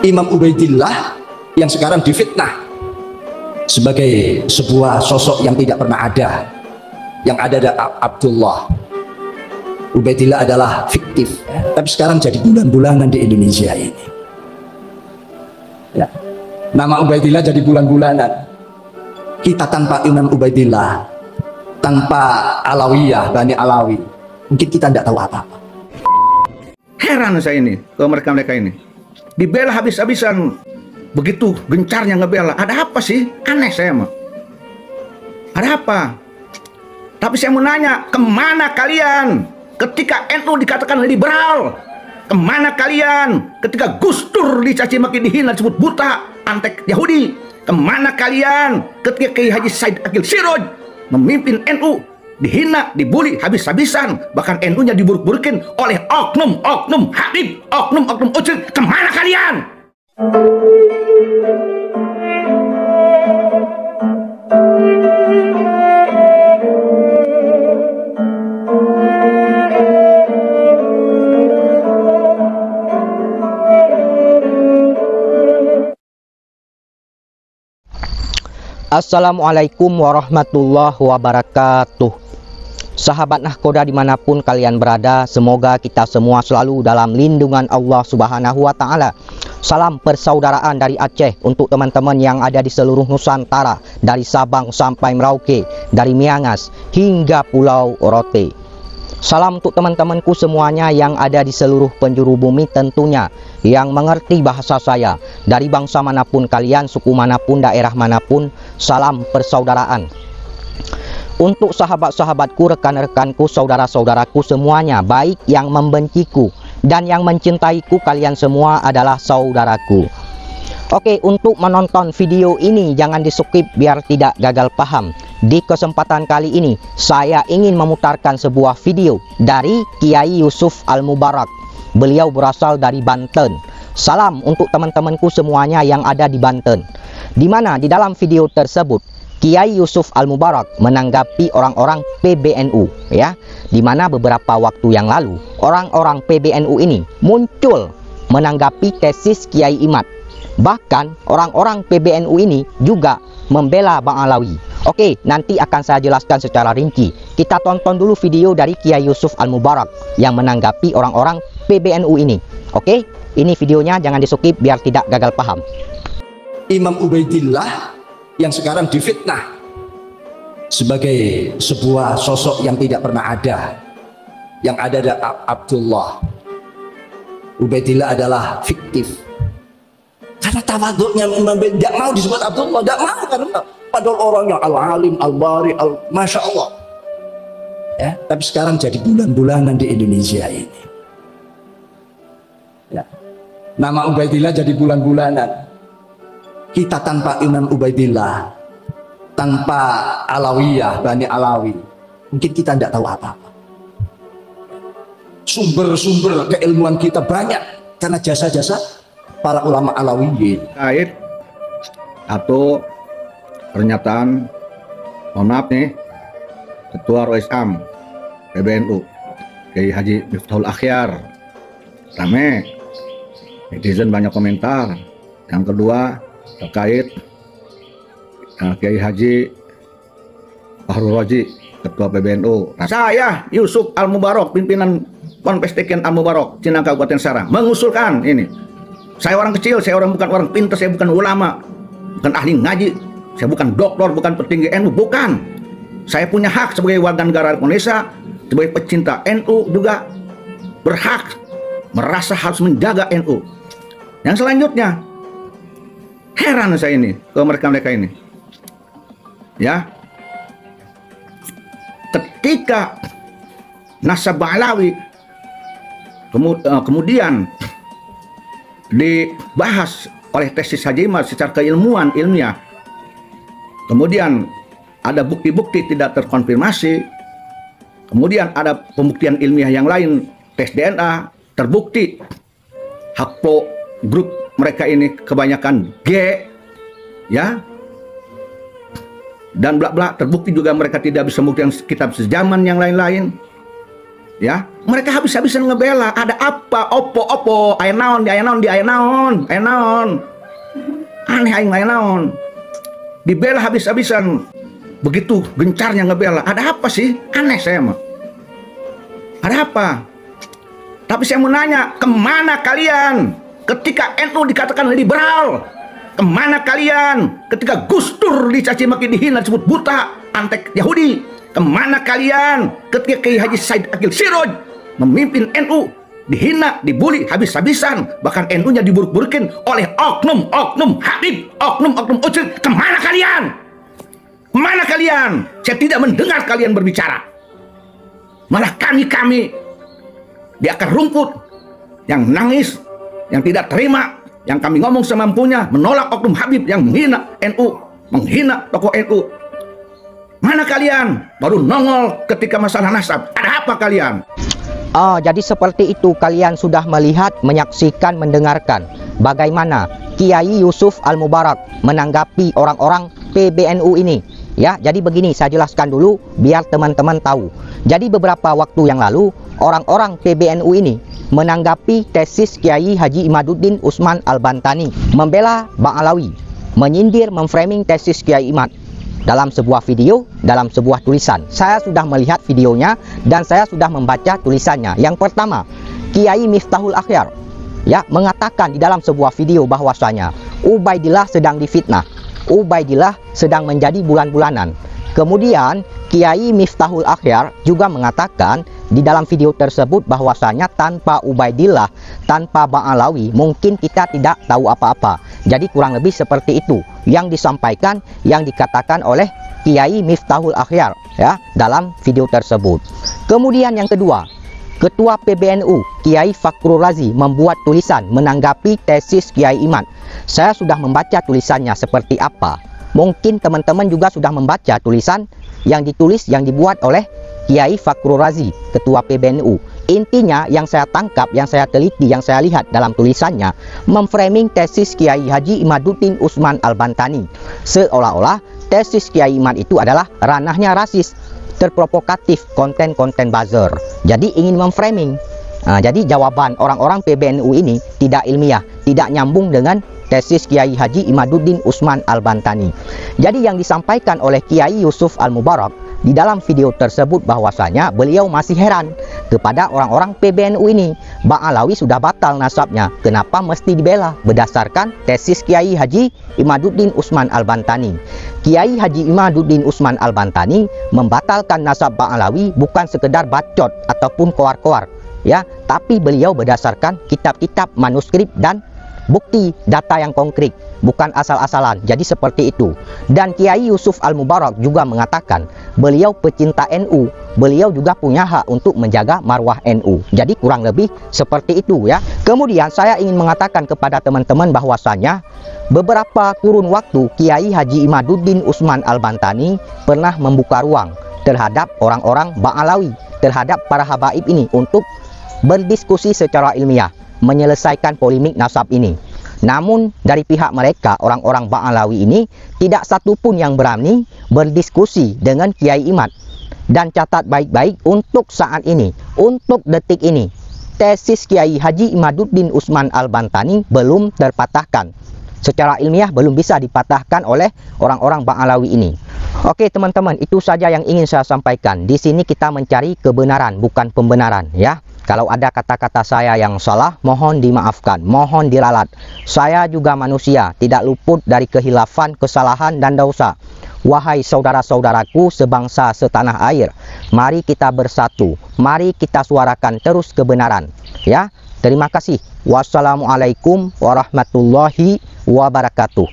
Imam Ubaidillah yang sekarang difitnah sebagai sebuah sosok yang tidak pernah ada. Yang ada Abdullah. Ubaidillah adalah fiktif, tapi sekarang jadi bulan-bulanan di Indonesia ini. Ya. Nama Ubaidillah jadi bulan-bulanan. Kita tanpa Imam Ubaidillah, tanpa Alawiyah, Bani Alawi, mungkin kita tidak tahu apa-apa. Heran saya ini ke mereka-mereka ini. Dibela habis-habisan, begitu gencarnya ngebela. Ada apa sih? Aneh saya mah. Ada apa? Tapi saya mau nanya, kemana kalian ketika NU dikatakan liberal? Kemana kalian ketika Gus Dur dicaci maki, dihina, disebut buta, antek Yahudi? Kemana kalian ketika Kiai Haji Said Akil Siroj memimpin NU dihina, dibully habis-habisan, bahkan NU-nya diburuk-burukin oleh oknum-oknum Habib, oknum-oknum Ucil? Kemana kalian? Assalamualaikum warahmatullahi wabarakatuh. Sahabat Nahkoda dimanapun kalian berada, semoga kita semua selalu dalam lindungan Allah Subhanahu wa Ta'ala. Salam persaudaraan dari Aceh untuk teman-teman yang ada di seluruh Nusantara, dari Sabang sampai Merauke, dari Miangas hingga Pulau Rote. Salam untuk teman-temanku semuanya yang ada di seluruh penjuru bumi tentunya, yang mengerti bahasa saya, dari bangsa manapun kalian, suku manapun, daerah manapun. Salam persaudaraan. Untuk sahabat-sahabatku, rekan-rekanku, saudara-saudaraku semuanya, baik yang membenciku dan yang mencintaiku, kalian semua adalah saudaraku. Oke, untuk menonton video ini jangan di-skip biar tidak gagal paham. Di kesempatan kali ini saya ingin memutarkan sebuah video dari Kiai Yusuf Al-Mubarak. Beliau berasal dari Banten. Salam untuk teman-temanku semuanya yang ada di Banten. Di mana di dalam video tersebut Kiai Yusuf Al-Mubarak menanggapi orang-orang PBNU, ya. Di mana beberapa waktu yang lalu orang-orang PBNU ini muncul menanggapi tesis Kiai Imad. Bahkan orang-orang PBNU ini juga membela Bang Alawi. Oke, nanti akan saya jelaskan secara rinci. Kita tonton dulu video dari Kiai Yusuf Al-Mubarak yang menanggapi orang-orang PBNU ini. Oke, ini videonya, jangan di-skip biar tidak gagal paham. Imam Ubaidillah yang sekarang difitnah sebagai sebuah sosok yang tidak pernah ada. Yang ada Abdullah. Ubaidillah adalah fiktif. Karena tawaduknya tidak mau disebut Abdullah, tidak mau, karena padahal orang yang al-alim, al-bari, masya Allah. Ya, tapi sekarang jadi bulan-bulanan di Indonesia ini. Ya. Nama Ubaidillah jadi bulan-bulanan. Kita tanpa Imam Ubaidillah, tanpa Alawiyah, Bani Alawi, mungkin kita tidak tahu apa-apa. Sumber-sumber keilmuan kita banyak karena jasa-jasa para ulama Alawiyin. Kait atau pernyataan, mohon maaf nih, Ketua Roisam PBNU Kiai Haji Miftahul Akhyar, rame netizen banyak komentar. Yang kedua terkait Kiai Haji Fahrul Razi, Ketua PBNU. Nah, saya Yusuf Al-Mubarak, pimpinan Ponpes Tekian Al-Mubarak, Cina Kabupaten Serang, mengusulkan ini. Saya orang kecil, saya bukan orang pintar, saya bukan ulama, bukan ahli ngaji, saya bukan doktor, bukan petinggi NU, bukan. Saya punya hak sebagai warga negara Indonesia, sebagai pecinta NU juga berhak merasa harus menjaga NU. Yang selanjutnya, heran saya ini ke mereka-mereka ini. Ya, ketika Nasabah Alawi kemudian dibahas oleh tesis Haji Imad secara keilmuan ilmiah, kemudian ada bukti-bukti tidak terkonfirmasi, kemudian ada pembuktian ilmiah yang lain, tes DNA terbukti haplo grup mereka ini kebanyakan G, ya, dan bla bla, terbukti juga mereka tidak bisa membuktikan kitab sejaman yang lain-lain, ya, mereka habis-habisan ngebela. Ada apa? Opo, aya naon, aneh aing aya naon. Dibela habis-habisan, begitu gencarnya ngebela. Ada apa sih? Aneh saya mah. Ada apa? Tapi saya mau nanya, kemana kalian ketika NU dikatakan liberal? Kemana kalian ketika Gus Dur dicaci maki, dihina, disebut buta, antek Yahudi? Kemana kalian ketika Kiai Haji Said Akil Siroj memimpin NU dihina, dibully habis-habisan, bahkan NU-nya diburuk-burukin oleh oknum-oknum Habib, oknum-oknum Ucil? Kemana kalian? Kemana kalian? Saya tidak mendengar kalian berbicara. Malah kami di akar rumput yang nangis, yang tidak terima, yang kami ngomong semampunya, menolak oknum Habib yang menghina NU, menghina tokoh NU. Mana kalian? Baru nongol ketika masalah nasab. Ada apa kalian? Jadi seperti itu, kalian sudah melihat, menyaksikan, mendengarkan bagaimana Kiai Yusuf Al-Mubarak menanggapi orang-orang PBNU ini. Ya, jadi begini, saya jelaskan dulu biar teman-teman tahu. Jadi beberapa waktu yang lalu, orang-orang PBNU ini menanggapi tesis Kiai Haji Imaduddin Usman Al-Bantani membela Bang Alawi, menyindir, memframing tesis Kiai Imad dalam sebuah video, dalam sebuah tulisan. Saya sudah melihat videonya dan saya sudah membaca tulisannya. Yang pertama, Kiai Miftahul Akhyar ya mengatakan di dalam sebuah video bahwasanya Ubaidillah sedang difitnah, Ubaidillah sedang menjadi bulan-bulanan. Kemudian Kiai Miftahul Akhyar juga mengatakan di dalam video tersebut bahwasanya tanpa Ubaidillah, tanpa Bang Alawi, mungkin kita tidak tahu apa-apa. Jadi kurang lebih seperti itu yang disampaikan, yang dikatakan oleh Kiai Miftahul Akhyar ya dalam video tersebut. Kemudian yang kedua, Ketua PBNU Kiai Fakhrul Razi membuat tulisan menanggapi tesis Kiai Imad. Saya sudah membaca tulisannya seperti apa. Mungkin teman-teman juga sudah membaca tulisan yang ditulis, yang dibuat oleh Kiai Fakhrul Razi, Ketua PBNU. Intinya yang saya tangkap, yang saya teliti, yang saya lihat dalam tulisannya, memframing tesis Kiai Haji Imaduddin Usman Al-Bantani. Seolah-olah tesis Kiai Imad itu adalah ranahnya rasis, terprovokatif, konten-konten buzzer. Jadi ingin memframing. Jadi jawaban orang-orang PBNU ini tidak ilmiah, tidak nyambung dengan tesis Kiai Haji Imaduddin Usman Al-Bantani. Jadi yang disampaikan oleh Kiai Yusuf Al-Mubarak di dalam video tersebut bahwasanya beliau masih heran kepada orang-orang PBNU ini. Bang Alawi sudah batal nasabnya, kenapa mesti dibela berdasarkan tesis Kiai Haji Imaduddin Usman Al-Bantani. Kiai Haji Imaduddin Usman Al-Bantani membatalkan nasab Bang Alawi bukan sekedar bacot ataupun koar-koar ya, tapi beliau berdasarkan kitab-kitab, manuskrip dan bukti data yang konkret, bukan asal-asalan. Jadi seperti itu. Dan Kiai Yusuf Al-Mubarak juga mengatakan beliau pecinta NU, beliau juga punya hak untuk menjaga marwah NU. Jadi kurang lebih seperti itu ya. Kemudian saya ingin mengatakan kepada teman-teman bahwasanya beberapa kurun waktu Kiai Haji Imaduddin Usman Al-Bantani pernah membuka ruang terhadap orang-orang Bang Alawi, terhadap para habaib ini untuk berdiskusi secara ilmiah, menyelesaikan polemik nasab ini. Namun dari pihak mereka, orang-orang Bang Alawi ini tidak satupun yang berani berdiskusi dengan Kiai Imad. Dan catat baik-baik untuk saat ini, untuk detik ini, tesis Kiai Haji Imaduddin Usman Al-Bantani belum terpatahkan. Secara ilmiah belum bisa dipatahkan oleh orang-orang Bang Alawi ini. Oke teman-teman, itu saja yang ingin saya sampaikan. Di sini kita mencari kebenaran, bukan pembenaran ya. Kalau ada kata-kata saya yang salah, mohon dimaafkan, mohon diralat. Saya juga manusia, tidak luput dari kehilafan, kesalahan, dan dosa. Wahai saudara-saudaraku sebangsa setanah air, mari kita bersatu, mari kita suarakan terus kebenaran. Ya, terima kasih. Wassalamualaikum warahmatullahi wabarakatuh.